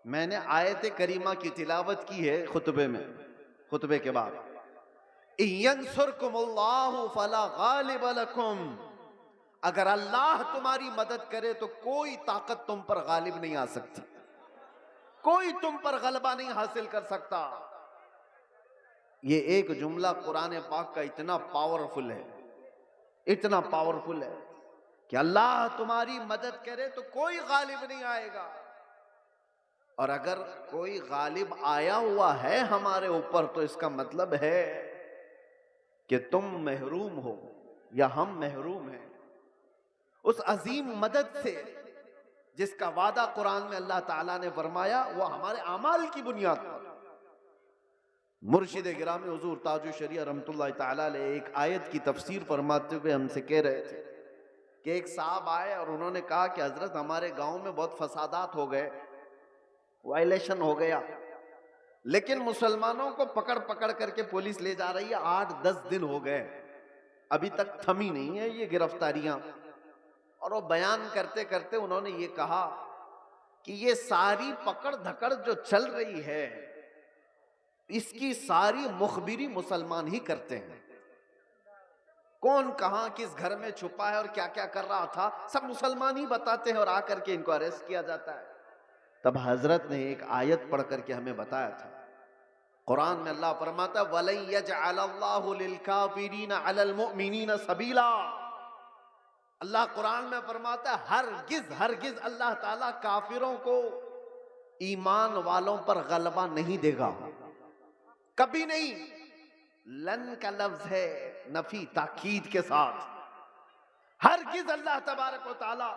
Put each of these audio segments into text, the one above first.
मैंने आयत करीमा की तिलावत की है खुतबे में, खुतबे के बाद। यंसुरकुमुल्लाहु फला गालिब लकुम, अगर अल्लाह तुम्हारी मदद करे तो कोई ताकत तुम पर गालिब नहीं आ सकती, कोई तुम पर गलबा नहीं हासिल कर सकता। ये एक जुमला कुरान पाक का इतना पावरफुल है, इतना पावरफुल है कि अल्लाह तुम्हारी मदद करे तो कोई गालिब नहीं आएगा। और अगर कोई गालिब आया हुआ है हमारे ऊपर तो इसका मतलब है कि तुम महरूम हो या हम महरूम हैं उस अजीम मदद से जिसका वादा कुरान में अल्लाह ताला ने फरमाया, वो हमारे अमाल की बुनियाद पर। मुर्शिद गिरामी हुजूर ताजुल शरिया रहमतुल्लाह ताला अलैह एक आयत की तफसीर फरमाते हुए हमसे कह रहे थे कि एक साहब आए और उन्होंने कहा कि हजरत हमारे गांव में बहुत फसादात हो गए, वायलेशन हो गया, लेकिन मुसलमानों को पकड़ पकड़ करके पुलिस ले जा रही है, 8-10 दिन हो गए, अभी तक थमी नहीं है ये गिरफ्तारियां। और वो बयान करते करते उन्होंने ये कहा कि ये सारी पकड़ धकड़ जो चल रही है इसकी सारी मुखबिरी मुसलमान ही करते हैं। कौन कहां किस घर में छुपा है और क्या क्या कर रहा था सब मुसलमान ही बताते हैं और आकर के इनको अरेस्ट किया जाता है। तब हजरत ने एक आयत पढ़ करके हमें बताया था, कुरान में अल्लाह फरमाता है वलन यजअलल्लाहु लिलकाफिरीना अलल मुमिनीना सबीला। अल्लाह कुरान में फरमाता है हरगिज हरगिज अल्लाह ताला काफिरों को ईमान वालों पर गलबा नहीं देगा, कभी नहीं। लन का लफ्ज है नफी ताकीद के साथ, हरगिज अल्लाह तबारक व तआला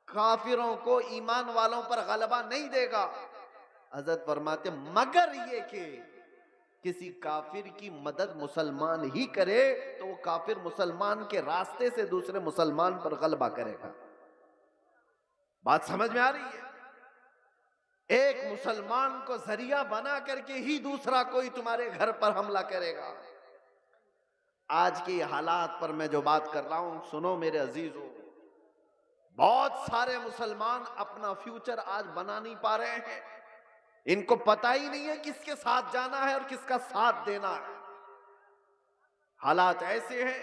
काफिरों को ईमान वालों पर गलबा नहीं देगा। हजरत फरमाते मगर ये कि किसी काफिर की मदद मुसलमान ही करे तो वो काफिर मुसलमान के रास्ते से दूसरे मुसलमान पर गलबा करेगा। बात समझ में आ रही है? एक मुसलमान को जरिया बना करके ही दूसरा कोई तुम्हारे घर पर हमला करेगा। आज के हालात पर मैं जो बात कर रहा हूं सुनो मेरे अजीजों, बहुत सारे मुसलमान अपना फ्यूचर आज बना नहीं पा रहे हैं, इनको पता ही नहीं है किसके साथ जाना है और किसका साथ देना है। हालात ऐसे हैं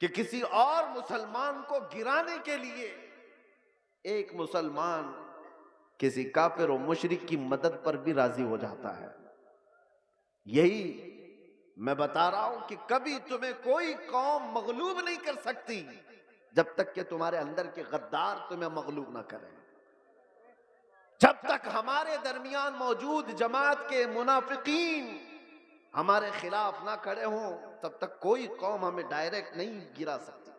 कि किसी और मुसलमान को गिराने के लिए एक मुसलमान किसी काफिर और मुशरिक की मदद पर भी राजी हो जाता है। यही मैं बता रहा हूं कि कभी तुम्हें कोई कौम मगलूब नहीं कर सकती जब तक कि तुम्हारे अंदर के गद्दार तुम्हें मगलूब ना करें। जब तक हमारे दरमियान मौजूद जमात के मुनाफिकीन हमारे खिलाफ ना खड़े हों तब तक कोई कौम हमें डायरेक्ट नहीं गिरा सकती।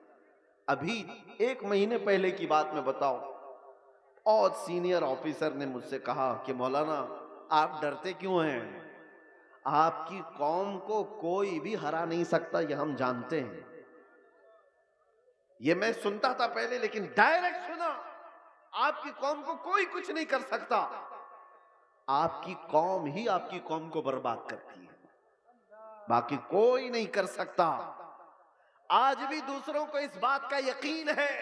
अभी 1 महीने पहले की बात मैं बताऊं, और सीनियर ऑफिसर ने मुझसे कहा कि मौलाना आप डरते क्यों हैं, आपकी कौम को कोई भी हरा नहीं सकता, ये हम जानते हैं। ये मैं सुनता था पहले, लेकिन डायरेक्ट सुना आपकी कौम को कोई कुछ नहीं कर सकता, आपकी कौम ही आपकी कौम को बर्बाद करती है, बाकी कोई नहीं कर सकता। आज भी दूसरों को इस बात का यकीन है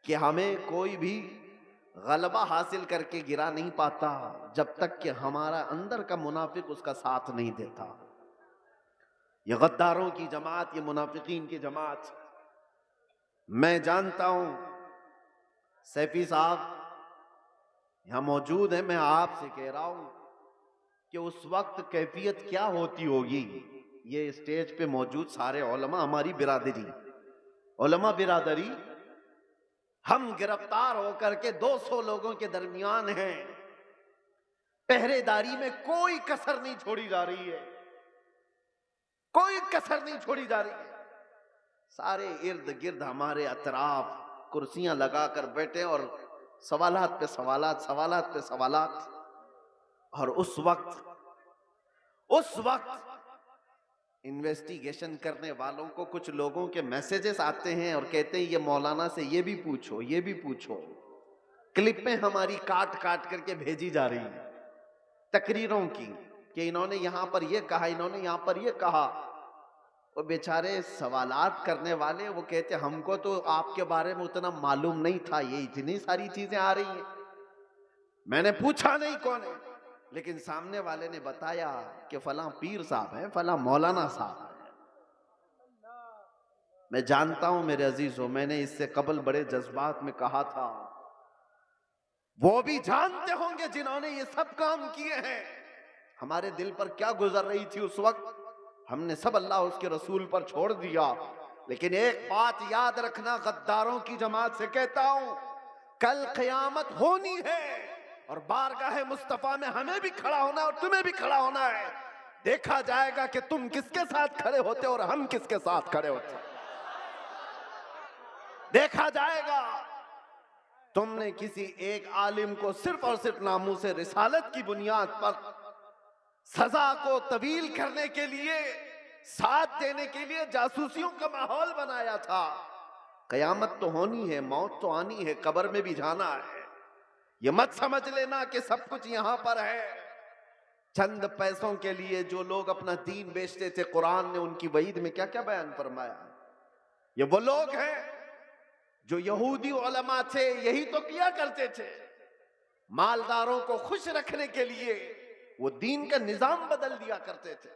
कि हमें कोई भी गलबा हासिल करके गिरा नहीं पाता जब तक कि हमारा अंदर का मुनाफिक उसका साथ नहीं देता। ये गद्दारों की जमात, ये मुनाफिकीन की जमात, मैं जानता हूं सैफी साहब यहां मौजूद है, मैं आपसे कह रहा हूं कि उस वक्त कैफियत क्या होती होगी। ये स्टेज पे मौजूद सारे उलमा, हमारी बिरादरी, उलमा बिरादरी, हम गिरफ्तार होकर के 200 लोगों के दरमियान हैं, पहरेदारी में कोई कसर नहीं छोड़ी जा रही है, कोई कसर नहीं छोड़ी जा रही है। सारे इर्द गिर्द हमारे अतराफ कुर्सियां लगाकर बैठे और सवालात पे सवालात, सवालात पे सवालात। और उस वक्त इन्वेस्टिगेशन करने वालों को कुछ लोगों के मैसेजेस आते हैं और कहते हैं ये मौलाना से ये भी पूछो, ये भी पूछो। क्लिपें हमारी काट काट करके भेजी जा रही हैं तकरीरों की कि इन्होंने यहां पर ये कहा, इन्होंने यहां पर ये कहा। वो बेचारे सवालात करने वाले वो कहते हमको तो आपके बारे में उतना मालूम नहीं था, ये इतनी सारी चीजें आ रही हैं। मैंने पूछा नहीं कौन है, लेकिन सामने वाले ने बताया कि फलां पीर साहब हैं, फलां मौलाना साहब हैं। मैं जानता हूं मेरे अजीजों, मैंने इससे कबल बड़े जज्बात में कहा था, वो भी जानते होंगे जिन्होंने ये सब काम किए हैं। हमारे दिल पर क्या गुजर रही थी उस वक्त, हमने सब अल्लाह उसके रसूल पर छोड़ दिया। लेकिन एक बात याद रखना, गद्दारों की जमात से कहता हूं, कल क़यामत होनी है और बारगाह मुस्तफा में हमें भी खड़ा होना है और तुम्हें भी खड़ा होना है। देखा जाएगा कि तुम किसके साथ खड़े होते और हम किसके साथ खड़े होते। देखा जाएगा। तुमने किसी एक आलिम को सिर्फ और सिर्फ नामूस रिसालत की बुनियाद पर सजा को तवील करने के लिए, साथ देने के लिए जासूसियों का माहौल बनाया था। कयामत तो होनी है, मौत तो आनी है, कब्र में भी जाना है। ये मत समझ लेना कि सब कुछ यहां पर है। चंद पैसों के लिए जो लोग अपना दीन बेचते थे, कुरान ने उनकी वईद में क्या क्या बयान फरमाया। ये वो लोग हैं जो यहूदी उलमा थे, यही तो किया करते थे। मालदारों को खुश रखने के लिए वो दीन का निजाम बदल दिया करते थे।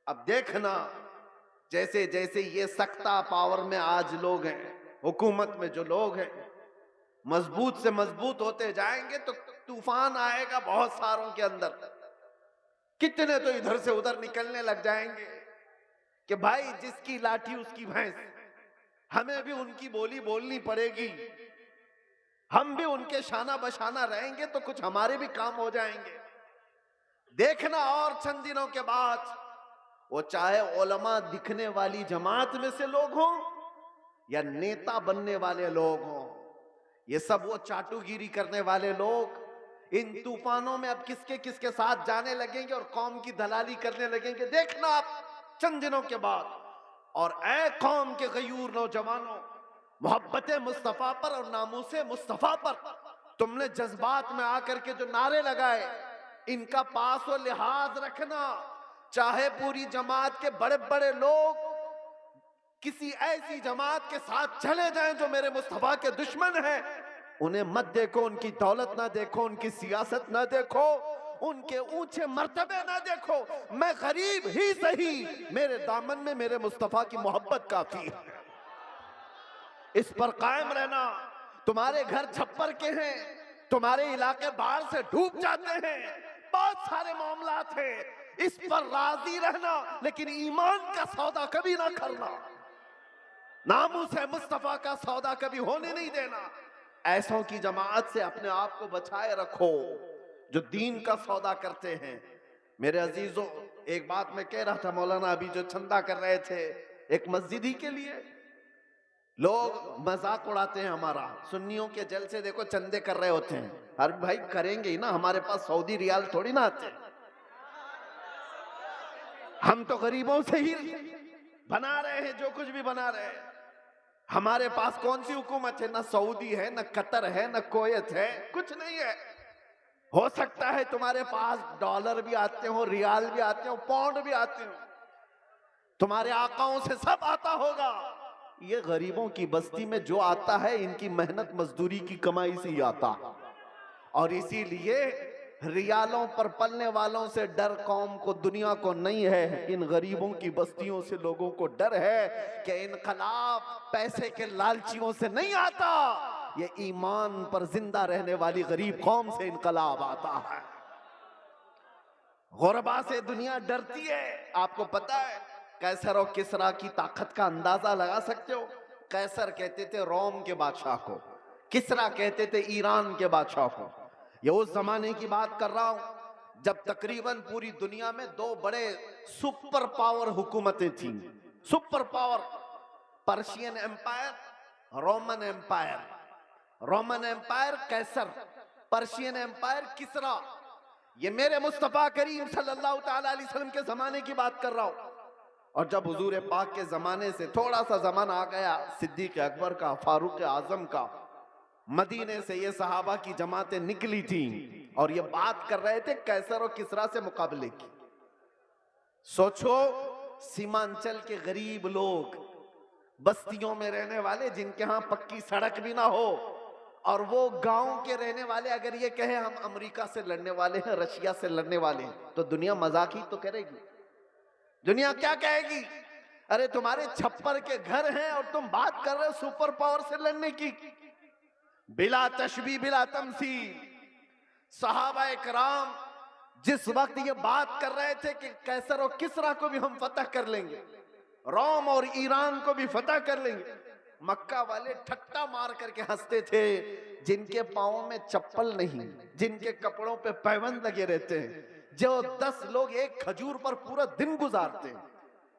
अब देखना, जैसे जैसे ये सख्ता पावर में आज लोग हैं, हुकूमत में जो लोग हैं, मजबूत से मजबूत होते जाएंगे तो तूफान आएगा बहुत सारों के अंदर। कितने तो इधर से उधर निकलने लग जाएंगे कि भाई जिसकी लाठी उसकी भैंस, हमें भी उनकी बोली बोलनी पड़ेगी, हम भी उनके शाना बशाना रहेंगे तो कुछ हमारे भी काम हो जाएंगे। देखना और चंद दिनों के बाद, वो चाहे उलमा दिखने वाली जमात में से लोग हों या नेता बनने वाले लोग हों, ये सब वो चाटुगिरी करने वाले लोग इन तूफानों में अब किसके किसके साथ जाने लगेंगे और कौम की दलाली करने लगेंगे। देखना आप चंद दिनों के बाद। और ऐ कौम के गयूर नौजवानों, मोहब्बत मुस्तफा पर और नामूसे मुस्तफा पर तुमने जज्बात में आकर के जो नारे लगाए, इनका पास व लिहाज रखना। चाहे पूरी जमात के बड़े बड़े लोग किसी ऐसी जमात के साथ चले जाएं जो मेरे मुस्तफा के दुश्मन हैं, उन्हें मत देखो, उनकी दौलत ना देखो, उनकी सियासत ना देखो, उनके ऊंचे मर्तबे ना देखो। मैं गरीब ही सही, मेरे दामन में मेरे मुस्तफा की मोहब्बत काफी है। इस पर कायम रहना। तुम्हारे घर छप्पर के हैं, तुम्हारे इलाके बाढ़ से डूब जाते हैं, बहुत सारे मामलात हैं, इस पर राजी रहना, लेकिन ईमान का सौदा कभी ना करना, नामूस है मुस्तफा का सौदा कभी होने नहीं देना। ऐसों की जमात से अपने आप को बचाए रखो जो दीन का सौदा करते हैं। मेरे अजीजों, एक बात मैं कह रहा था, मौलाना अभी जो चंदा कर रहे थे एक मस्जिद ही के लिए, लोग मजाक उड़ाते हैं हमारा। सुन्नियों के जलसे देखो चंदे कर रहे होते हैं, हर भाई करेंगे ही ना, हमारे पास सऊदी रियाल थोड़ी ना आते, हम तो गरीबों से ही बना रहे हैं जो कुछ भी बना रहे हैं। हमारे पास कौन सी हुकूमत है, ना सऊदी है, ना कतर है, ना कोयत है, कुछ नहीं है। हो सकता है तुम्हारे पास डॉलर भी आते हो, रियाल भी आते हो, पाउंड भी आते हो, तुम्हारे आकाओं से सब आता होगा। ये गरीबों की बस्ती में जो आता है इनकी मेहनत मजदूरी की कमाई से ही आता, और इसीलिए रियालों पर पलने वालों से डर कौम को, दुनिया को नहीं है, इन गरीबों की बस्तियों से लोगों को डर है कि इनकलाब पैसे के लालचियों से नहीं आता, ये ईमान पर जिंदा रहने वाली गरीब कौम से इनकलाब आता है। गुरबा से दुनिया डरती है। आपको पता है कैसर और किसरा की ताकत का अंदाजा लगा सकते हो। कैसर कहते थे रोम के बादशाह को, किसरा कहते थे ईरान के बादशाह को। ये उस जमाने की बात कर रहा हूं जब तकरीबन पूरी दुनिया में दो बड़े सुपर पावर हुकूमतें थी। Super power, Persian empire, Roman empire. Roman empire कैसर, पर्शियन एम्पायर किसरा। ये मेरे मुस्तफा करीम सल्लल्लाहु ताला अलैहि वसल्लम के जमाने की बात कर रहा हूं। और जब हुजूर पाक के जमाने से थोड़ा सा जमाना आ गया, सिद्दीक अकबर का, फारूक आजम का, मदीने से ये सहाबा की जमातें निकली थी और ये बात कर रहे थे कैसर और किसरा से मुकाबले की। सोचो, सीमांचल के गरीब लोग, बस्तियों में रहने वाले, जिनके यहां पक्की सड़क भी ना हो, और वो गांव के रहने वाले अगर ये कहे हम अमेरिका से लड़ने वाले हैं, रशिया से लड़ने वाले हैं, तो दुनिया मजाक ही तो करेगी। दुनिया क्या कहेगी? अरे तुम्हारे छप्पर के घर हैं और तुम बात कर रहे हो सुपर पावर से लड़ने की। बिला तशबी बिला तमसील, सहाबा कराम जिस वक्त ये बात कर रहे थे कि कैसर और किसरा को भी हम फतह कर लेंगे, रोम और ईरान को भी फतह कर लेंगे, मक्का वाले ठट्टा मार करके हंसते थे। जिनके पांवों में चप्पल नहीं, जिनके कपड़ों पे पैबंद लगे रहते हैं, जो 10 लोग एक खजूर पर पूरा दिन गुजारते हैं,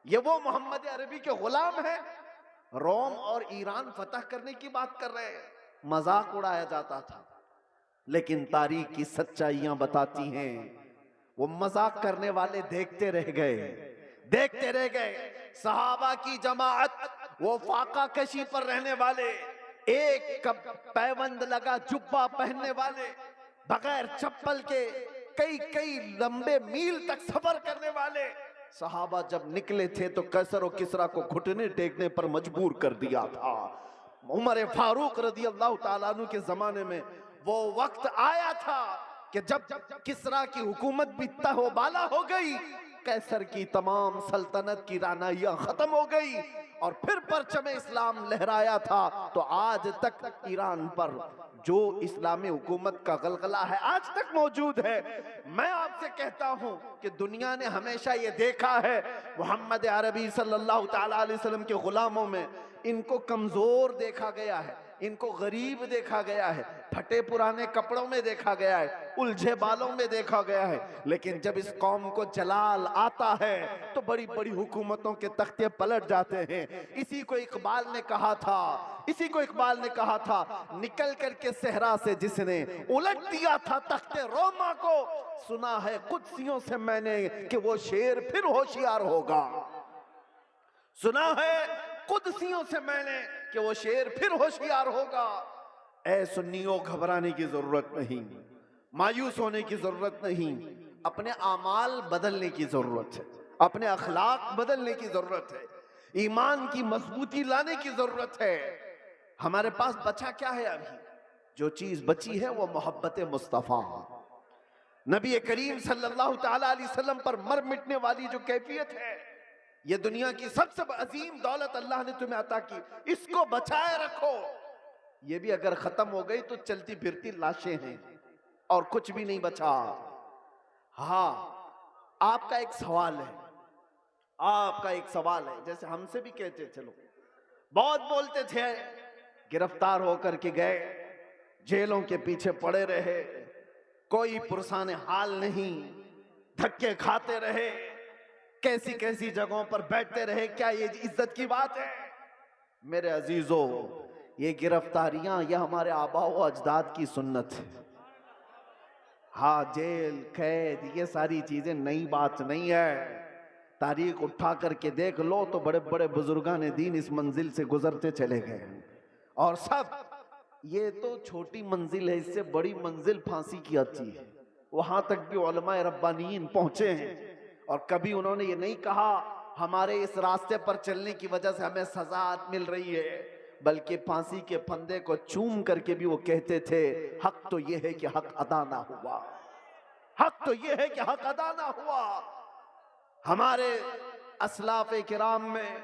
ये वो मोहम्मद अरबी के गुलाम है। रोम और ईरान फतह करने की बात कर रहे हैं, मजाक उड़ाया जाता था। लेकिन तारीख की सच्चाइयां बताती हैं वो मजाक करने वाले देखते रह गए, देखते रह गए। सहाबा की जमाअत, वो फाका कशी पर रहने वाले, एक पैबंद लगा जुब्बा पहनने वाले, बगैर चप्पल के कई कई लंबे मील तक सफर करने वाले सहाबा जब निकले थे तो कैसर और किसरा को घुटने टेकने पर मजबूर कर दिया था। उमर फारूक रज़ी अल्लाह ताला अन्हु के जमाने में वो वक्त आया था कि जब किसरा की हुकूमत भी तहोबाला हो गई, कैसर की तमाम सल्तनत की रानाइयां खत्म हो गई और फिर परचम इस्लाम लहराया था। तो आज तक ईरान पर जो इस्लामी हुकूमत का गलगला है आज तक मौजूद है। मैं आपसे कहता हूं कि दुनिया ने हमेशा ये देखा है मोहम्मद अरबी सल्लल्लाहु ताला अलैहि वसल्लम के गुलामों में इनको कमजोर देखा गया है, इनको गरीब देखा गया है, फटे पुराने कपड़ों में देखा गया है, उलझे बालों में देखा गया है। लेकिन जब इस कौम को जलाल आता है तो बड़ी बड़ी हुकूमतों के तख्ते पलट जाते हैं। इसी को इकबाल ने कहा था, इसी को इकबाल ने कहा था, निकल करके सहरा से जिसने उलट दिया था तख्ते रोमा को, सुना है कुदसियों से मैंने कि वो शेर फिर होशियार होगा। सुना है कुदसियों से मैंने कि वो शेर फिर होशियार होगा। ऐ सुन्नियों, घबराने की जरूरत नहीं, मायूस होने की जरूरत नहीं, अपने आमाल बदलने की जरूरत है, अपने अखलाक बदलने की जरूरत है, ईमान की मजबूती लाने की जरूरत है। हमारे पास बचा क्या है? अभी जो चीज बची है वो मोहब्बत मुस्तफा, नबी करीम सल्लल्लाहु ताला अलैहि वसल्लम पर मर मिटने वाली जो कैफियत है, ये दुनिया की सबसे अजीम दौलत अल्लाह ने तुम्हें अता की, इसको बचाए रखो। ये भी अगर खत्म हो गई तो चलती फिरती लाशें हैं और कुछ भी नहीं बचा। हाँ, आपका एक सवाल है, आपका एक सवाल है। जैसे हमसे भी कहते थे लोग, बहुत बोलते थे, गिरफ्तार होकर के गए, जेलों के पीछे पड़े रहे, कोई पुरसाने हाल नहीं, धक्के खाते रहे, कैसी कैसी जगहों पर बैठते रहे, क्या ये इज्जत की बात है? मेरे अजीजों, ये गिरफ्तारियां ये हमारे आबाओ अजदाद की सुन्नत है। हाँ, जेल कैद ये सारी चीजें नई बात नहीं है। तारीख उठा करके देख लो तो बड़े बड़े बुजुर्गान दीन इस मंजिल से गुजरते चले गए और सब ये तो छोटी मंजिल है, इससे बड़ी मंजिल फांसी की आती है। वहां तक भी उलमाए रब्बानीन पहुंचे हैं और कभी उन्होंने ये नहीं कहा हमारे इस रास्ते पर चलने की वजह से हमें सजा मिल रही है, बल्कि फांसी के फंदे को चूम करके भी वो कहते थे हक तो ये है कि हक अदा ना हुआ, हक तो ये है कि हक अदा ना हुआ। हमारे असलाफ किराम में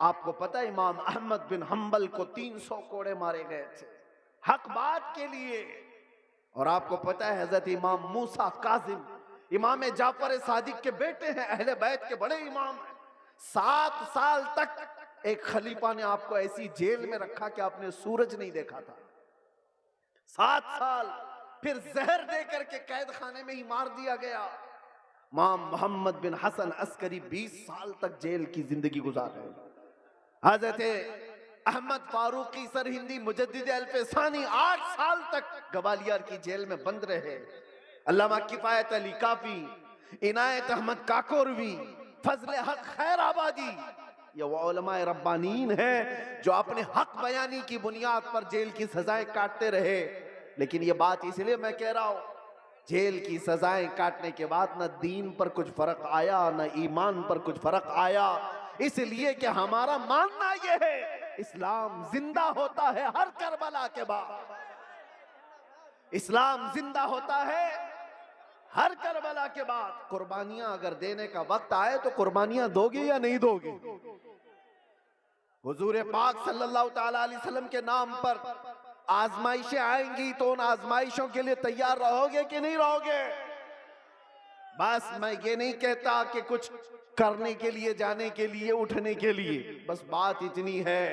आपको पता है इमाम अहमद बिन हम्बल को 300 कोड़े मारे गए थे हक बात के लिए। और आपको पता है हजरत इमाम मूसा काजिम इमाम जाफर सादिक के बेटे हैं, अहले बैत के बड़े इमाम हैं। 7 साल तक एक खलीफा ने आपको ऐसी जेल में रखा कि आपने सूरज नहीं देखा था। 7 साल फिर जहर दे करके कैद खाने में ही मार दिया गया। इमाम मोहम्मद बिन हसन अस्करी 20 साल तक जेल की जिंदगी गुजार रहे। हजरत अहमद फारूकी सरहिंदी मुजद्दिद अल्फसानी 8 साल तक ग्वालियर की जेल में बंद रहे। अल्लामा किफायत अली काफी, इनायत अहमद काकोरवी, फजले हक खैराबादी, ये वो उलमाए रब्बानीन है जो अपने हक बयानी की बुनियाद पर जेल की सजाएं काटते रहे। लेकिन ये बात इसलिए मैं कह रहा हूं, जेल की सजाएं काटने के बाद न दीन पर कुछ फर्क आया न ईमान पर कुछ फर्क आया, इसलिए कि हमारा मानना यह है इस्लाम जिंदा होता है हर करबला के बाद। इस्लाम जिंदा होता है हर करबला के बाद। कुर्बानियां अगर देने का वक्त आए तो कुर्बानियां दोगे या नहीं दोगे? हुजूर पाक सल्लल्लाहु ताला अलैहि वसल्लम के नाम पर आजमाइशें आएंगी तो उन आजमाइशों के लिए तैयार रहोगे कि नहीं रहोगे? बस मैं ये नहीं कहता कि कुछ करने के लिए, जाने के लिए, उठने के लिए, बस बात इतनी है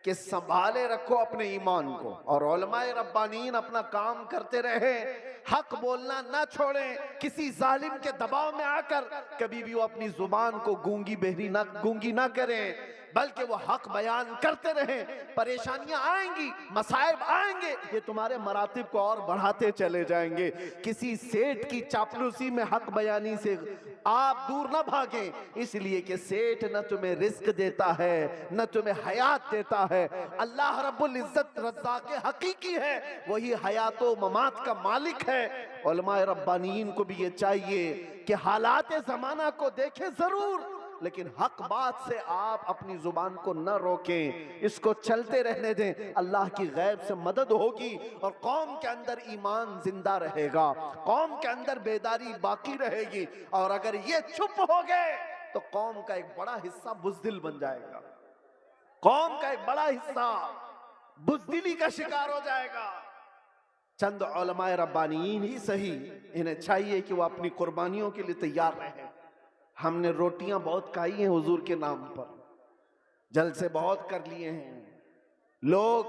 कि संभाले रखो अपने ईमान को और उलमाए रब्बानीन अपना काम करते रहे, हक बोलना ना छोड़ें, किसी जालिम के दबाव में आकर कभी भी वो अपनी जुबान को गूंगी ना करें, बल्कि वो हक बयान करते रहें। परेशानियां आएंगी, मसाइब आएंगे, ये तुम्हारे मरातिब को और बढ़ाते चले जाएंगे। किसी सेठ की चापलूसी में हक बयानी से आप दूर ना भागें, इसलिए कि सेठ न तुम्हें रिस्क देता है न तुम्हें हयात देता है। अल्लाह रब्बुल इज्जत रज़्ज़ाक़ हकीकी है, वही हयात व ममात का मालिक है। उलमाए रब्बानीन को भी ये चाहिए कि हालात ज़माना को देखें जरूर, लेकिन हक बात से आप अपनी जुबान को न रोकें, इसको चलते रहने दें। अल्लाह की गैब से मदद होगी और कौम के अंदर ईमान जिंदा रहेगा, कौम के अंदर बेदारी बाकी रहेगी। और अगर ये चुप हो गए तो कौम का एक बड़ा हिस्सा बुज़दिल बन जाएगा, कौम का एक बड़ा हिस्सा बुज़दिली का शिकार हो जाएगा। चंद उलमाए रब्बानीन ही सही, इन्हें चाहिए कि वो अपनी कुर्बानियों के लिए तैयार रहें। हमने रोटियां बहुत खाई हैं हुजूर के नाम पर, जलसे बहुत कर लिए हैं। लोग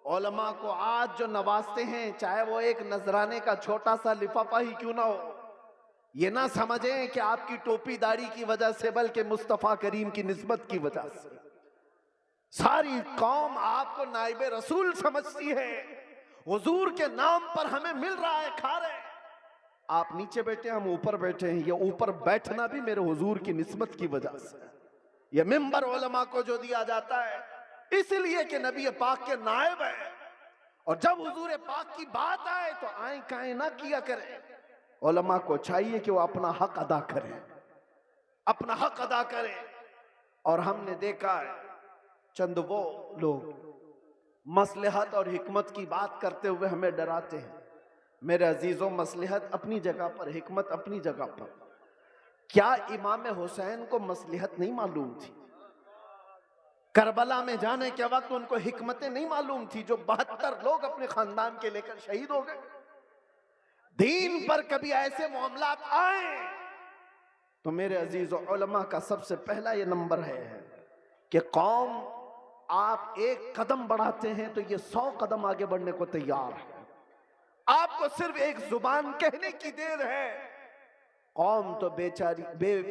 उलमा को आज जो नवाजते हैं, चाहे वो एक नजराने का छोटा सा लिफाफा ही क्यों ना हो, ये ना समझें कि आपकी टोपी दाढ़ी की वजह से, बल्कि मुस्तफा करीम की निस्बत की वजह से सारी कौम आपको नाइबे रसूल समझती है। हुजूर के नाम पर हमें मिल रहा है, खा रहे हैं। आप नीचे बैठे, हम ऊपर बैठे हैं। ये ऊपर बैठना भी मेरे हुजूर की निस्बत की वजह से। ये मिंबर उलमा को जो दिया जाता है इसलिए कि नबी पाक के नायब है, और जब हुजूर पाक की बात आए तो आए काए ना किया करें। उलमा को चाहिए कि वो अपना हक अदा करें, अपना हक अदा करें। और हमने देखा है चंद वो लोग मसलहत और हिकमत की बात करते हुए हमें डराते हैं। मेरे अजीजों, मसलहत अपनी जगह पर, हिकमत अपनी जगह पर। क्या इमाम हुसैन को मसलहत नहीं मालूम थी? करबला में जाने के वक्त उनको हिकमतें नहीं मालूम थी जो 72 लोग अपने खानदान के लेकर शहीद हो गए? दीन पर कभी ऐसे मामलात आए तो मेरे अजीजों, उलमा का सबसे पहला ये नंबर है कि कौम आप एक कदम बढ़ाते हैं तो ये 100 कदम आगे बढ़ने को तैयार है। आपको सिर्फ एक जुबान कहने की देर है। कौम तो बेचारी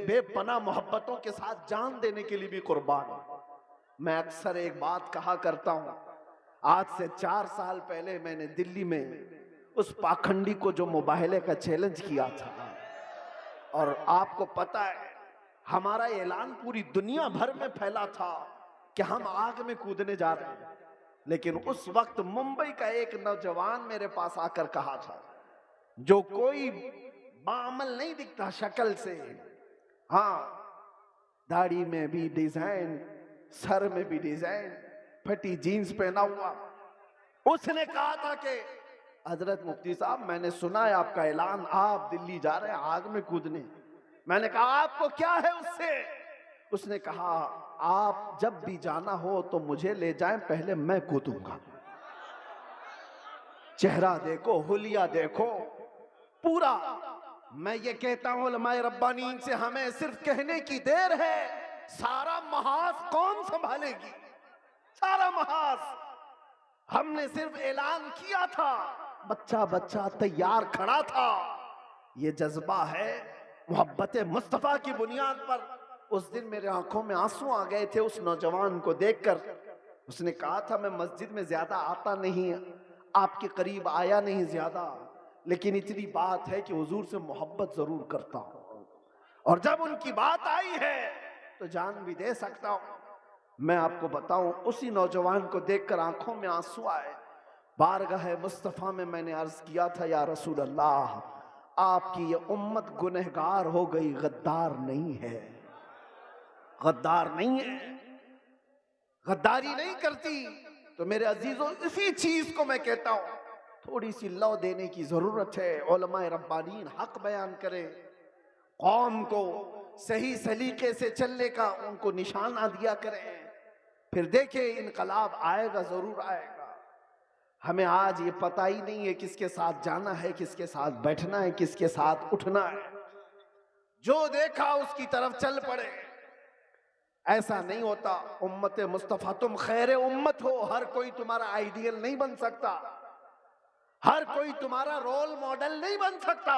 बेपना मोहब्बतों के साथ जान देने के लिए भी कुर्बान है। मैं अक्सर एक बात कहा करता हूं, आज से 4 साल पहले मैंने दिल्ली में उस पाखंडी को जो मुबाहले का चैलेंज किया था, और आपको पता है हमारा ऐलान पूरी दुनिया भर में फैला था कि हम आग में कूदने जा रहे हैं। लेकिन उस वक्त मुंबई का एक नौजवान मेरे पास आकर कहा था, जो कोई बामल नहीं दिखता शक्ल से, हाँ दाढ़ी में भी डिजाइन, सर में भी डिजाइन, फटी जीन्स पहना हुआ, उसने कहा था कि हजरत मुफ्ती साहब, मैंने सुना है आपका ऐलान, आप दिल्ली जा रहे हैं आग में कूदने। मैंने कहा आपको क्या है उससे? उसने कहा आप जब भी जाना हो तो मुझे ले जाएं, पहले मैं कूदूंगा। चेहरा देखो, हुलिया देखो पूरा। मैं ये कहता हूं उलमाए रब्बानीन से, हमें सिर्फ कहने की देर है, सारा महाज कौन संभालेगी? सारा महाज। हमने सिर्फ ऐलान किया था, बच्चा बच्चा तैयार खड़ा था। ये जज्बा है मोहब्बत मुस्तफा की बुनियाद पर। उस दिन मेरे आंखों में आंसू आ गए थे उस नौजवान को देखकर। उसने कहा था मैं मस्जिद में ज्यादा आता नहीं, आपके करीब आया नहीं ज्यादा, लेकिन इतनी बात है कि हुजूर से मोहब्बत जरूर करता हूं, और जब उनकी बात आई है तो जान भी दे सकता हूं। मैं आपको बताऊं, उसी नौजवान को देखकर आंखों में आंसू आए। बारगाह मुस्तफा में मैंने अर्ज किया था, या रसूल अल्लाह, आपकी ये उम्मत गुनहगार हो गई, गद्दार नहीं है, गद्दार नहीं है, गद्दारी नहीं करती। तो मेरे अजीजों, इसी चीज को मैं कहता हूं थोड़ी सी लौ देने की जरूरत है। उलमाए रब्बानीन हक बयान करें, कौम को सही सलीके से चलने का उनको निशाना दिया करें, फिर देखें इनकलाब आएगा, जरूर आएगा। हमें आज ये पता ही नहीं है किसके साथ जाना है, किसके साथ बैठना है, किसके साथ उठना है। जो देखा उसकी तरफ चल पड़े, ऐसा नहीं होता। उम्मत मुस्तफा तुम खैर उम्मत हो, हर कोई तुम्हारा आइडियल नहीं बन सकता, हर कोई तुम्हारा रोल मॉडल नहीं बन सकता।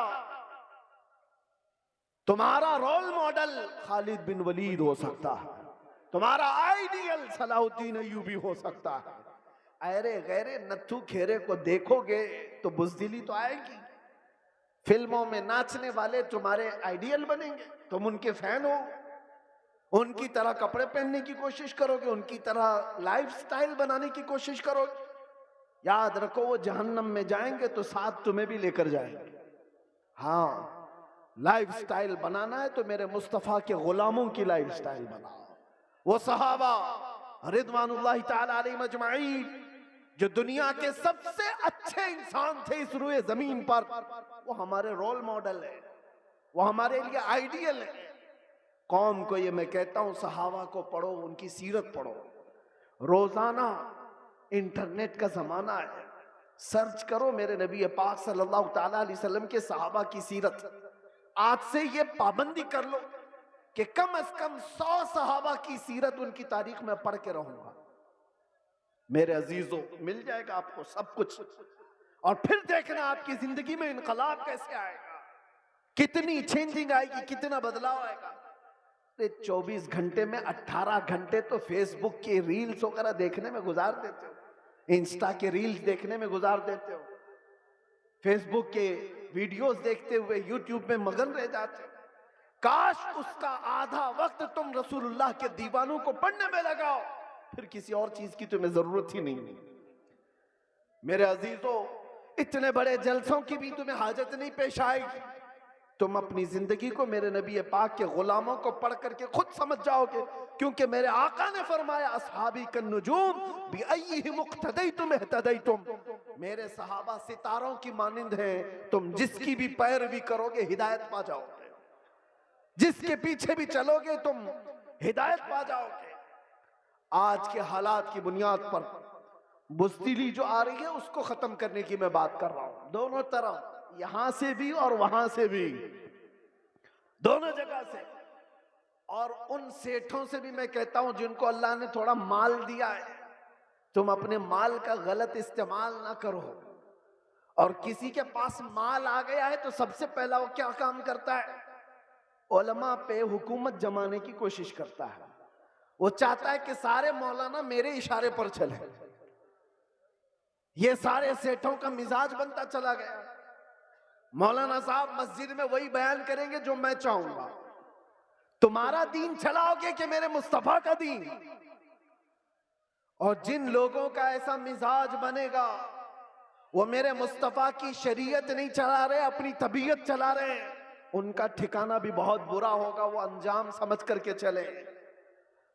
तुम्हारा रोल मॉडल खालिद बिन वलीद हो सकता है, तुम्हारा आइडियल सलाहुद्दीन अय्यूबी हो सकता है। अरे गैरे नत्थू खेरे को देखोगे तो बुज़दिली तो आएगी। फिल्मों में नाचने वाले तुम्हारे आइडियल बनेंगे, तुम उनके फैन हो, उनकी तरह कपड़े पहनने की कोशिश करोगे, उनकी तरह लाइफस्टाइल बनाने की कोशिश करोगे। याद रखो वो जहन्नम में जाएंगे तो साथ तुम्हें भी लेकर जाएंगे। हाँ, लाइफस्टाइल बनाना है तो मेरे मुस्तफा के गुलामों की लाइफस्टाइल बनाओ। वो सहाबा रिदवानुल्लाहि ताला अलैहिम अजमाइन जो दुनिया के सबसे अच्छे इंसान थे इस रुए जमीन पर, वो हमारे रोल मॉडल है, वो हमारे लिए आइडियल है। कौम को ये मैं कहता हूं, सहाबा को पढ़ो, उनकी सीरत पढ़ो। रोजाना इंटरनेट का जमाना है, सर्च करो मेरे नबी पाक सल्लल्लाहु ताला अलैहि वसल्लम के सहाबा की सीरत। आज से ये पाबंदी कर लो कि कम से कम 100 सहाबा की सीरत, उनकी तारीख में पढ़ के रहूंगा। मेरे अजीजों, मिल जाएगा आपको सब कुछ, और फिर देखना आपकी जिंदगी में इनकलाब कैसे आएगा, कितनी चेंजिंग आएगी, कितना बदलाव आएगा। 24 घंटे में 18 घंटे तो फेसबुक के रील्स वगैरह देखने में गुजार देते हो, इंस्टा के रील्स देखने में गुजार देते हो, फेसबुक के वीडियोस देखते हुए यूट्यूब में मगन रह जाते हो। काश उसका आधा वक्त तुम रसूलुल्लाह के दीवानों को पढ़ने में लगाओ, फिर किसी और चीज की तुम्हें जरूरत ही नहीं। मेरे अजीजों, इतने बड़े जलसों की भी तुम्हें हाजत नहीं पेश आएगी। तुम अपनी जिंदगी को मेरे नबी पाक के गुलामों को पढ़ करके खुद समझ जाओगे, क्योंकि मेरे आका ने फरमाया अस्हाबी कन्नुजूम बिअय्यिहिम इक्तदैतुम इह्तदैतुम। मेरे सहाबा सितारों की मानिंद हैं, तुम जिसकी भी पैरवी करोगे हिदायत पा जाओगे, जिसके पीछे भी चलोगे तुम हिदायत पा जाओगे। आज के हालात की बुनियाद पर बुज़दिली जो आ रही है उसको खत्म करने की मैं बात कर रहा हूं, दोनों तरफ, यहां से भी और वहां से भी, दोनों जगह से। और उन सेठों से भी मैं कहता हूं जिनको अल्लाह ने थोड़ा माल दिया है, तुम अपने माल का गलत इस्तेमाल ना करो। और किसी के पास माल आ गया है तो सबसे पहला वो क्या काम करता है, उलमा पे हुकूमत जमाने की कोशिश करता है। वो चाहता है कि सारे मौलाना मेरे इशारे पर चले। ये सारे सेठों का मिजाज बनता चला गया। मौलाना साहब मस्जिद में वही बयान करेंगे जो मैं चाहूंगा। तुम्हारा दीन चलाओगे कि मेरे मुस्तफा का दीन? और जिन लोगों का ऐसा मिजाज बनेगा वो मेरे मुस्तफा की शरीयत नहीं चला रहे, अपनी तबीयत चला रहे हैं, उनका ठिकाना भी बहुत बुरा होगा। वो अंजाम समझ करके चले।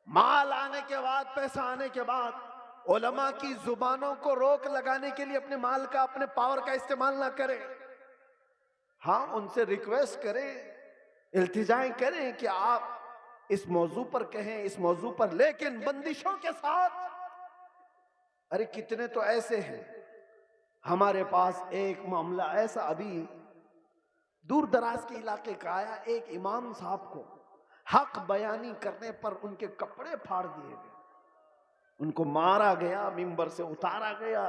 माल आने के बाद, पैसा आने के बाद उलमा की जुबानों को रोक लगाने के लिए अपने माल का, अपने पावर का इस्तेमाल ना करें। हाँ, उनसे रिक्वेस्ट करें, इल्तिजाएं करें कि आप इस मौजू पर कहें, इस मौजू पर, लेकिन बंदिशों के साथ। अरे कितने तो ऐसे हैं, हमारे पास एक मामला ऐसा अभी दूर दराज के इलाके का आया। एक इमाम साहब को हक बयानी करने पर उनके कपड़े फाड़ दिए गए, उनको मारा गया, मिंबर से उतारा गया।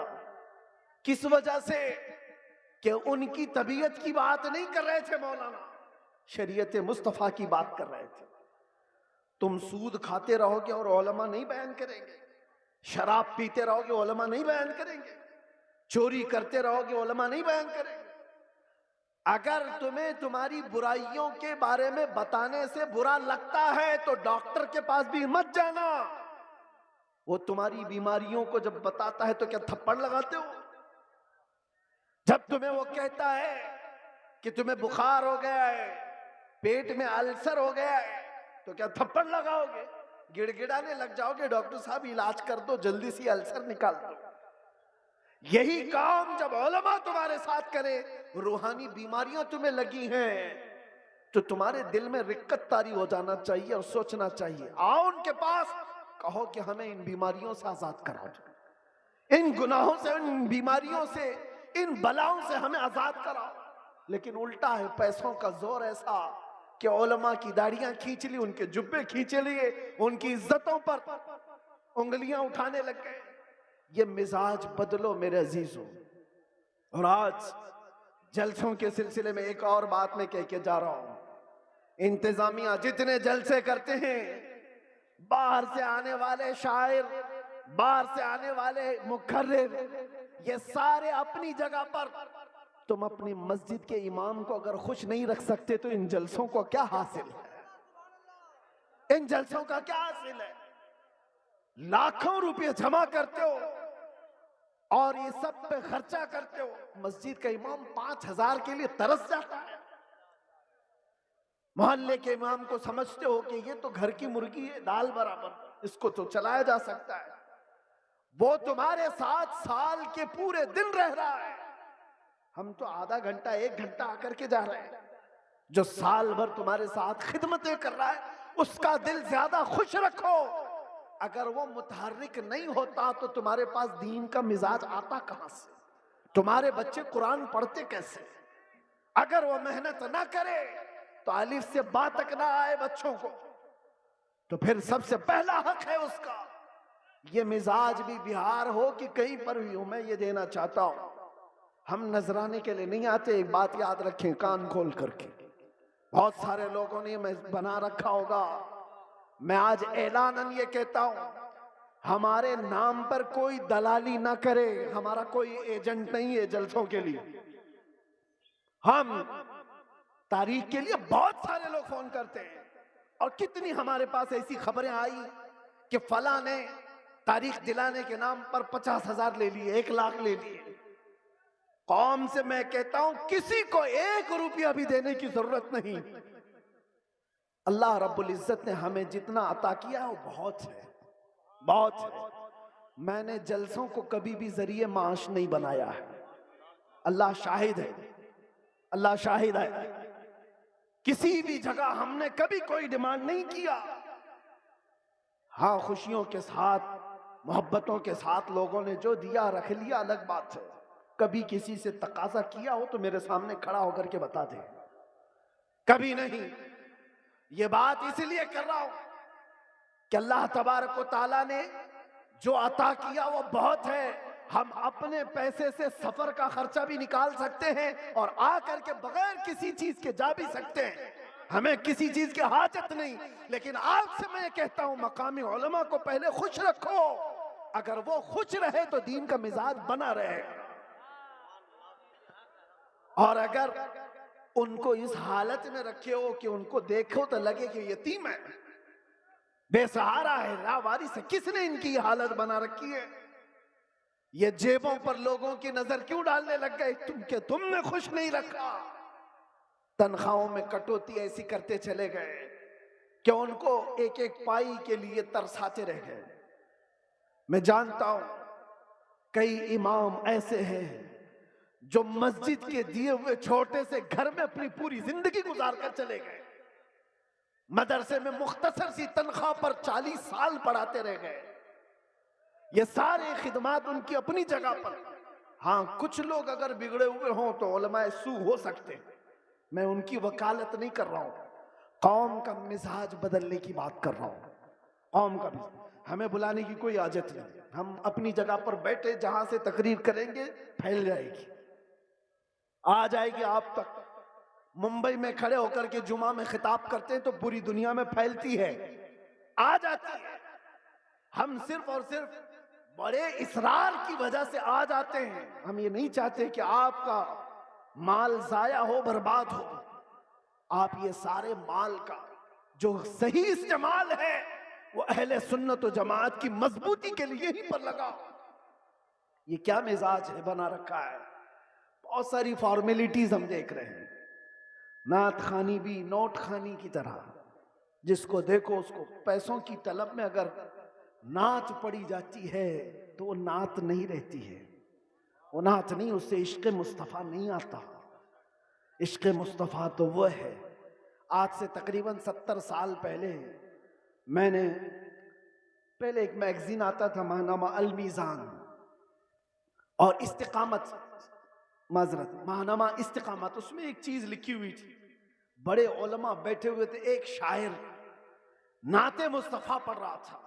किस वजह से? कि उनकी तबीयत की बात नहीं कर रहे थे मौलाना, शरीयत मुस्तफा की बात कर रहे थे। तुम सूद खाते रहोगे और उलमा नहीं बयान करेंगे, शराब पीते रहोगे उलमा नहीं बयान करेंगे, चोरी करते रहोगे उलमा नहीं बयान करेंगे। अगर तुम्हें तुम्हारी बुराइयों के बारे में बताने से बुरा लगता है तो डॉक्टर के पास भी मत जाना। वो तुम्हारी बीमारियों को जब बताता है तो क्या थप्पड़ लगाते हो? जब तुम्हें वो कहता है कि तुम्हें बुखार हो गया है, पेट में अल्सर हो गया है, तो क्या थप्पड़ लगाओगे? गिड़गिड़ाने लग जाओगे, डॉक्टर साहब इलाज कर दो, जल्दी से अल्सर निकाल दो। यही काम जब उलमा तुम्हारे साथ करे, रूहानी बीमारियां तुम्हें लगी हैं, तो तुम्हारे दिल में रिक्कत तारी हो जाना चाहिए और सोचना चाहिए, आओ उनके पास, कहो कि हमें इन बीमारियों से आजाद कराओ, इन गुनाहों से, इन बीमारियों से, इन बलाओं से हमें आजाद कराओ। लेकिन उल्टा है, पैसों का जोर ऐसा कि उलमा की दाढ़ियां खींच ली, उनके जुब्बे खींच लिए, उनकी इज्जतों पर उंगलियां उठाने लग गए। ये मिजाज बदलो मेरे अजीजों। और आज जलसों के सिलसिले में एक और बात मैं कह के जा रहा हूं, इंतजामिया जितने जलसे करते हैं, बाहर से आने वाले शायर, बाहर से आने वाले मुखर्रिर, ये सारे अपनी जगह पर, तुम अपनी मस्जिद के इमाम को अगर खुश नहीं रख सकते तो इन जलसों को क्या हासिल है? इन जलसों का क्या हासिल है? लाखों रुपए जमा करते हो और ये सब पे खर्चा करते हो, मस्जिद का इमाम 5,000 के लिए तरस जाता है। मोहल्ले के इमाम को समझते हो कि ये तो घर की मुर्गी है, दाल बराबर, इसको तो चलाया जा सकता है। वो तुम्हारे साथ साल के पूरे दिन रह रहा है, हम तो आधा घंटा 1 घंटा आकर के जा रहे हैं। जो साल भर तुम्हारे साथ खिदमतें कर रहा है, उसका दिल ज्यादा खुश रखो। अगर वो मुतहर्रिक नहीं होता तो तुम्हारे पास दीन का मिजाज आता कहां से? तुम्हारे बच्चे कुरान पढ़ते कैसे? अगर वो मेहनत ना करे तो अलिफ से बा तक ना आए बच्चों को, तो फिर सबसे पहला हक है उसका। ये मिजाज भी बिहार हो कि कहीं पर भी हो, मैं ये देना चाहता हूं, हम नजराने के लिए नहीं आते। एक बात याद रखें कान खोल करके, बहुत सारे लोगों ने मैं बना रखा होगा, मैं आज ऐलानन ये कहता हूं, हमारे नाम पर कोई दलाली ना करे, हमारा कोई एजेंट नहीं है जलसों के लिए। हम तारीख के लिए बहुत सारे लोग फोन करते हैं, और कितनी हमारे पास ऐसी खबरें आई कि फला ने तारीख दिलाने के नाम पर 50,000 ले लिए, 1 लाख ले लिए। कौम से मैं कहता हूं किसी को 1 रुपया भी देने की जरूरत नहीं। अल्लाह रब्बुल इज्जत ने हमें जितना अता किया वो बहुत है, बहुत है। मैंने जलसों को कभी भी जरिए माश नहीं बनाया है, अल्लाह शाहिद है, अल्लाह शाहिद है। किसी भी जगह हमने कभी कोई डिमांड नहीं किया। हाँ, खुशियों के साथ, मोहब्बतों के साथ लोगों ने जो दिया रख लिया, अलग बात है। कभी किसी से तकाजा किया हो तो मेरे सामने खड़ा होकर के बता दे, कभी नहीं। ये बात इसलिए कर रहा हूं कि अल्लाह तबारक व तआला ने जो अता किया वो बहुत है। हम अपने पैसे से सफर का खर्चा भी निकाल सकते हैं और आकर के बगैर किसी चीज के जा भी सकते हैं, हमें किसी चीज की हाजत नहीं। लेकिन आज से मैं कहता हूं, मकामी उलमा को पहले खुश रखो, अगर वो खुश रहे तो दीन का मिजाज बना रहे। और अगर उनको इस हालत में रखे हो कि उनको देखो तो लगे कि यतीम है, बेसहारा है, लावारिस है, किसने इनकी हालत बना रखी है? ये जेबों पर लोगों की नजर क्यों डालने लग गए? तुमने खुश नहीं रखा। तनख्वाहों में कटौती ऐसी करते चले गए कि उनको एक एक पाई के लिए तरसाते रह गए। मैं जानता हूं कई इमाम ऐसे हैं जो मस्जिद के दिए हुए छोटे से घर में अपनी पूरी जिंदगी गुजार कर चले गए, मदरसे में मुख्तसर सी तनख्वाह पर 40 साल पढ़ाते रह गए। ये सारे खिदमात उनकी अपनी जगह पर। हाँ, कुछ लोग अगर बिगड़े हुए हों तो उलमाए सू हो सकते हैं, मैं उनकी वकालत नहीं कर रहा हूं, कौम का मिजाज बदलने की बात कर रहा हूं। कौम का भी हमें बुलाने की कोई आजत नहीं, हम अपनी जगह पर बैठे, जहां से तकरीर करेंगे फैल जाएगी, आ जाएगी आप तक। मुंबई में खड़े होकर के जुमा में खिताब करते हैं तो पूरी दुनिया में फैलती है, आ जाती है। हम सिर्फ और सिर्फ बड़े इसरार की वजह से आ जाते हैं। हम ये नहीं चाहते कि आपका माल जाया हो, बर्बाद हो। आप ये सारे माल का जो सही इस्तेमाल है वो अहले सुन्नत व जमात की मजबूती के लिए ही पर लगाओ। ये क्या मिजाज है बना रखा है? बहुत सारी फॉर्मेलिटीज हम देख रहे हैं, नात खानी भी नोट खानी की तरह, जिसको देखो उसको पैसों की तलब में अगर नात पड़ी जाती है तो वो नात नहीं रहती है। वो नात नहीं, उससे इश्क मुस्तफ़ा नहीं आता। इश्क मुस्तफ़ा तो वो है। आज से तकरीबन 70 साल पहले मैंने पहले एक मैगजीन आता था महानामा अल मीज़ान और इस्तिकामत, माजरत महानामा इस्तिकामत, उसमें एक चीज लिखी हुई थी। बड़े उलमा बैठे हुए थे, एक शायर नाते मुस्तफ़ा पढ़ रहा था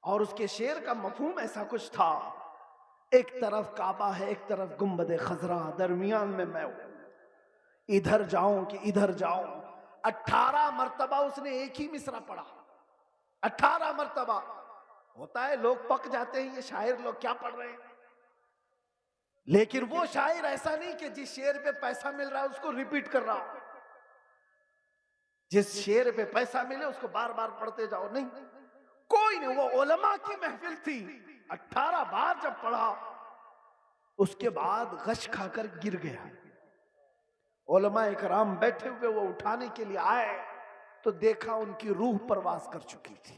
और उसके शेर का मफहूम ऐसा कुछ था, एक तरफ काबा है, एक तरफ गुंबद खजरा, दरमियान में मैं हूं, इधर जाऊं कि इधर जाऊं। 18 मरतबा उसने एक ही मिसरा पढ़ा, 18 मरतबा। होता है लोग पक जाते हैं, ये शायर लोग क्या पढ़ रहे हैं, लेकिन वो शायर ऐसा नहीं कि जिस शेर पे पैसा मिल रहा है उसको रिपीट कर रहा हो, जिस शेर पे पैसा मिले उसको बार बार पढ़ते जाओ, नहीं, कोई नहीं। वो उलमा की महफिल थी, 18 बार जब पढ़ा उसके बाद गश खाकर गिर गया। उलमा इकराम बैठे हुए, वो उठाने के लिए आए तो देखा उनकी रूह परवास कर चुकी थी।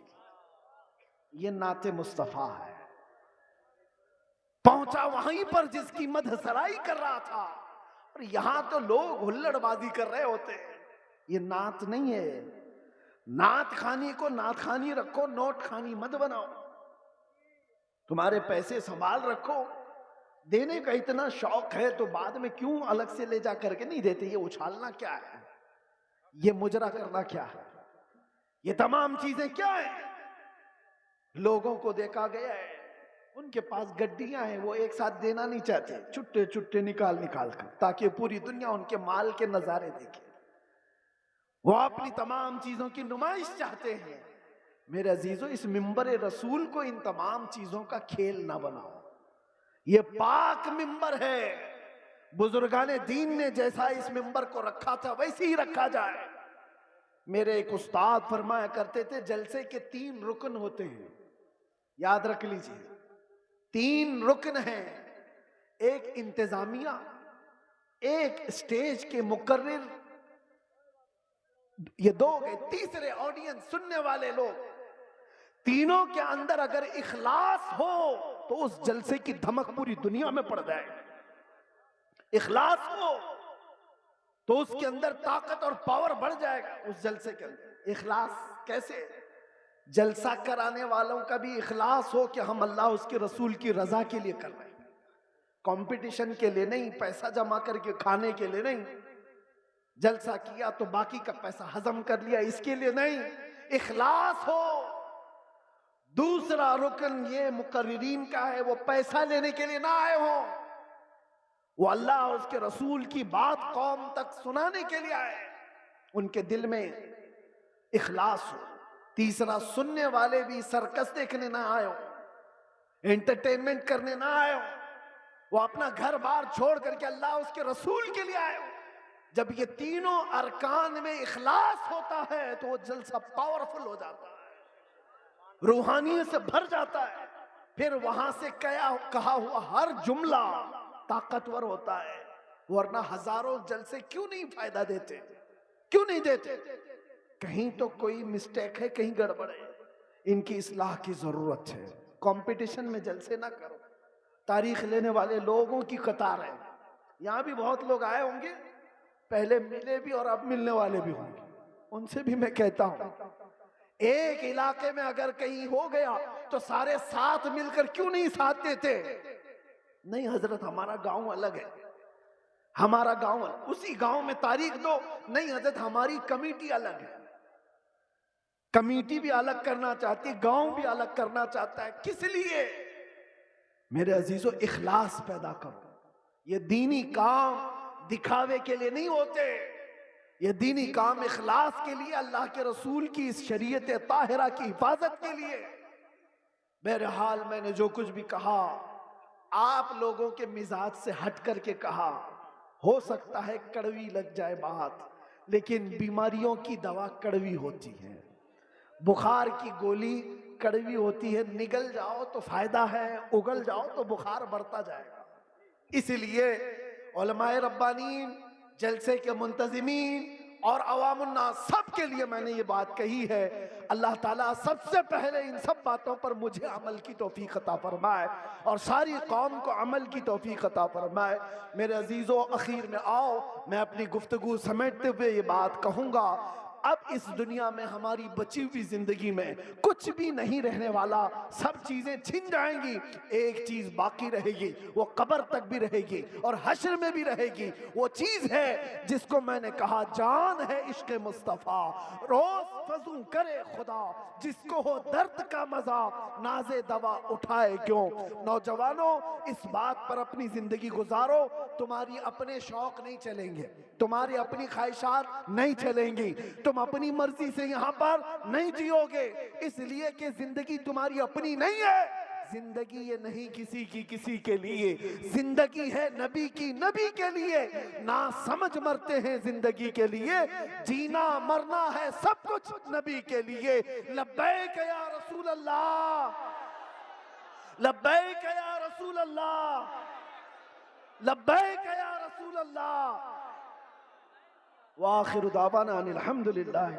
ये नाते मुस्तफा है। पहुंचा वहीं पर जिसकी मदहसराई कर रहा था, और यहां तो लोग हुल्लड़बाजी कर रहे होते हैं। ये नात नहीं है। नात खानी को नात खानी रखो, नोट खानी मत बनाओ। तुम्हारे पैसे संभाल रखो, देने का इतना शौक है तो बाद में क्यों अलग से ले जा करके नहीं देते। ये उछालना क्या है, ये मुजरा करना क्या है, ये तमाम चीजें क्या है। लोगों को देखा गया है, उनके पास गड्डियां हैं, वो एक साथ देना नहीं चाहते, छुट्टे छुट्टे निकाल निकाल कर, ताकि पूरी दुनिया उनके माल के नजारे देखे। वो अपनी तमाम चीजों की नुमाइश चाहते हैं। मेरे अजीजों, इस मिंबर रसूल को इन तमाम चीजों का खेल ना बनाओ। ये पाक मिंबर है। बुजुर्गाने दीन ने जैसा इस मिंबर को रखा था वैसे ही रखा जाए। मेरे एक उस्ताद फरमाया करते थे, जलसे के 3 रुकन होते हैं, याद रख लीजिए। 3 रुकन हैं, एक इंतजामिया, एक स्टेज के मुकर्रिर, ये 2 गए, तीसरे ऑडियंस, सुनने वाले लोग। तीनों के अंदर अगर इखलास हो तो उस जलसे की धमक पूरी दुनिया में पड़ जाएगी। इखलास हो तो उसके अंदर ताकत और पावर बढ़ जाएगा उस जलसे के अंदर। इखलास कैसे? जलसा कराने वालों का भी इखलास हो कि हम अल्लाह उसके रसूल की रजा के लिए कर रहे हैं, कंपटीशन के लिए नहीं, पैसा जमा करके खाने के लिए नहीं। जलसा किया तो बाकी का पैसा हजम कर लिया, इसके लिए नहीं, इखलास हो। दूसरा रुकन ये मुकर्रिरीन का है, वो पैसा लेने के लिए ना आए हो, वो अल्लाह उसके रसूल की बात कौम तक सुनाने के लिए आए, उनके दिल में इखलास हो। तीसरा, सुनने वाले भी सर्कस देखने ना आए हो, एंटरटेनमेंट करने ना आए हो, वो अपना घर बार छोड़ करके अल्लाह उसके रसूल के लिए आए हो। जब ये तीनों अरकान में इखलास होता है तो वो जलसा पावरफुल हो जाता है, रूहानियत से भर जाता है। फिर वहां से कहा हुआ हर जुमला ताकतवर होता है, वरना हजारों जलसे क्यों नहीं फायदा देते, क्यों नहीं देते? कहीं तो कोई मिस्टेक है, कहीं गड़बड़ है, इनकी इस्लाह की जरूरत है। कंपटीशन में जलसे ना करो। तारीख लेने वाले लोगों की कतार है, यहां भी बहुत लोग आए होंगे, पहले मिले भी और अब मिलने वाले भी होंगे। उनसे भी मैं कहता हूं, एक इलाके में अगर कहीं हो गया तो सारे साथ मिलकर क्यों नहीं साथ देते? नहीं हजरत, हमारा गांव अलग है, हमारा गांव अलग, उसी गांव में तारीख दो। नहीं हजरत, हमारी कमेटी अलग है, कमेटी भी अलग करना चाहती है, गांव भी अलग करना चाहता है। किस लिए? मेरे अजीजों, इखलास पैदा करो। ये दीनी काम दिखावे के लिए नहीं होते, ये दीनी काम इखलास के लिए, अल्लाह के रसूल की इस शरीयत ताहिरा की हिफाजत के लिए। बहरहाल मैंने जो कुछ भी कहा आप लोगों के मिजाज से हट करके कहा, हो सकता है कड़वी लग जाए बात, लेकिन बीमारियों की दवा कड़वी होती है। बुखार की गोली कड़वी होती है, निगल जाओ तो फायदा है, उगल जाओ तो बुखार बढ़ता जाएगा। इसलिए उलमाए रब्बानीन, जलसे के मुंतजिमीन, और अवामुन्नास सब के लिए मैंने ये बात कही है। अल्लाह ताला सबसे पहले इन सब बातों पर मुझे अमल की तौफीक अता फरमाए और सारी कौम को अमल की तौफीक अता फरमाए। मेरे अजीजों, अखीर में आओ मैं अपनी गुफ्तगू समेटते हुए ये बात कहूँगा, अब इस दुनिया में हमारी बची हुई जिंदगी में कुछ भी नहीं रहने वाला, सब चीजें छिन जाएंगी। एक चीज बाकी रहेगी, वो कब्र तक भी रहेगी और हश्र में भी रहेगी। वो चीज है जिसको मैंने कहा जान है इश्क मुस्तफा, रोज फजू करे खुदा, जिसको हो दर्द का मजा नाजे दवा उठाए क्यों। नौजवानों, इस बात पर अपनी जिंदगी गुजारो। तुम्हारी अपने शौक नहीं चलेंगे, तुम्हारी अपनी ख्वाहिशात नहीं चलेंगी, तुम अपनी मर्जी से यहाँ पर नहीं जियोगे, इसलिए कि जिंदगी तुम्हारी अपनी नहीं है। जिंदगी ये नहीं किसी की किसी के लिए, जिंदगी है नबी की नबी के लिए। ना समझ मरते हैं जिंदगी के लिए, जीना मरना है सब कुछ नबी के लिए। लब्बैक या रसूल अल्लाह, लब्बैक या रसूल अल्लाह, लब्बैक या रसूल अल्लाह। व आखिरु दावाना अनिल हम्दुलिल्लाह।